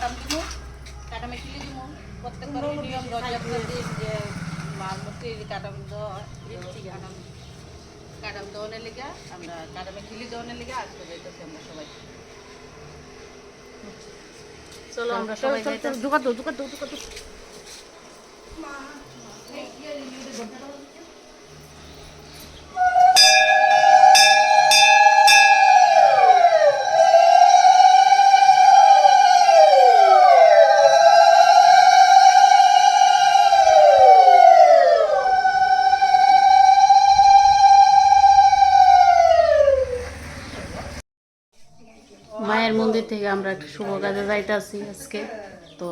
কাটাম দিব, কাটামে কিলি দিব, প্রত্যেকবার নিয়ম রথযাত্রাতে যে মার মূর্তির কাটাম দেওয়া কাটাম দেওয়ানের লিগা আমরা কাটামে কিলি দেওয়ানের লিগা আসতে যাইতেছি আমরা সবাই। চলো আমরা সবাই যাইতেছি। দোকান মায়ের মন্দির থেকে আমরা একটা শুভ কাজে যাইতেছি আজকে, তো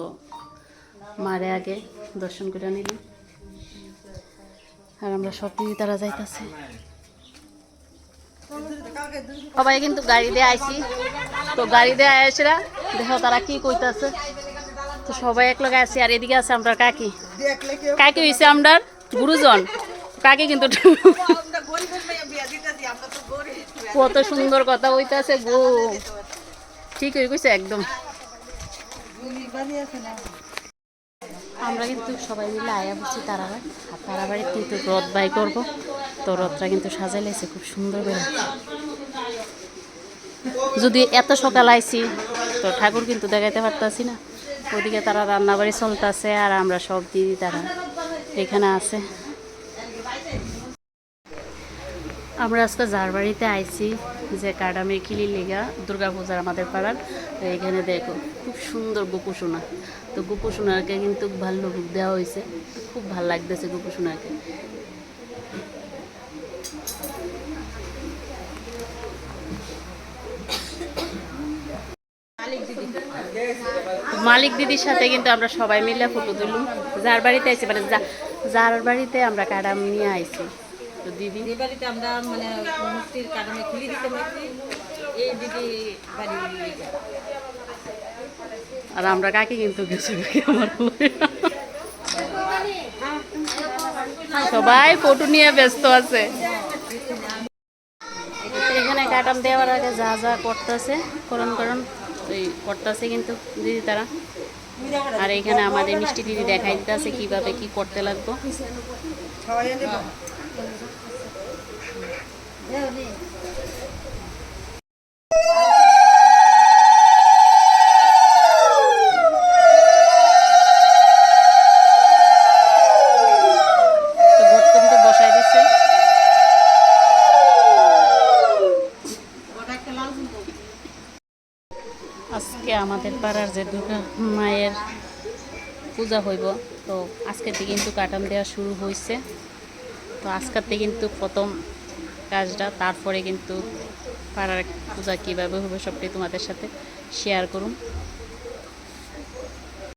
মারে আগে দর্শন করে নিলাম আর আমরা সব দিদি তারা যাইতেছি। সবাই কিন্তু গাড়ি দিয়ে আইছি, তো গাড়ি দিয়ে আইসরা দেখো তারা কি কইতাছে। তো সবাই এক লগে আছি আর এদিকে আছে আমরা কাকি, কাকি হয়েছে আমরা গুরুজন। কাকি কিন্তু কত সুন্দর কথা হইতাছে গো, ঠিক হয়ে গেছে একদম। আমরা কিন্তু সবাই মিলে আয়া বসছি তারাবাড়ি, আর তারাবাড়ির কিন্তু রথ বাই করবো। তো রথটা কিন্তু সাজাই লাইছে খুব সুন্দর করে। যদি এত সকাল আইছি তো ঠাকুর কিন্তু দেখাইতে পারতাছি না, ওদিকে তারা রান্নাবাড়ি চলতেছে আর আমরা সব দিদি তারা এখানে আছে। আমরা আজকে যার বাড়িতে আইছি যে কাটামের কিলি লেগা দুর্গাপূজার আমাদের পাড়ার, তো এখানে দেখো খুব সুন্দর গোপুসোনা। তো গোপুসোনাকে কিন্তু ভালো রূপ দেওয়া হয়েছে, খুব ভালো লাগতেছে গোপুসোনাকে। মালিক দিদির সাথে কিন্তু আমরা সবাই মিলে ফটো তুললাম। যার বাড়িতে আইছি মানে যার বাড়িতে আমরা কাটাম নিয়ে আইছি, তো দিদি বাড়িতে আমরা মানে মূর্তির কাটামে খিলি দিতে পারছি, এই দিদি বাড়ি আর আমরা কাকে কিন্তু গেছি আমার সবাই ফটো নিয়ে ব্যস্ত আছে। এখানে কাটাম দেওয়ার আগে যা যা করতেছে করণ ওই করতেছে কিন্তু দিদি তারা। আর এখানে আমাদের মিষ্টি দিদি দেখাই দিতেছে কিভাবে কি করতে লাগবো। আজকে আমাদের পাড়ার যে দুর্গা মায়ের পূজা হইব, তো আজকের থেকে কিন্তু কাটাম দেওয়া শুরু হয়েছে। তো আজকের থেকে কিন্তু প্রথম কাজটা, তারপরে কিন্তু পাড়ার পূজা কীভাবে হবে সবটাই তোমাদের সাথে শেয়ার করুন।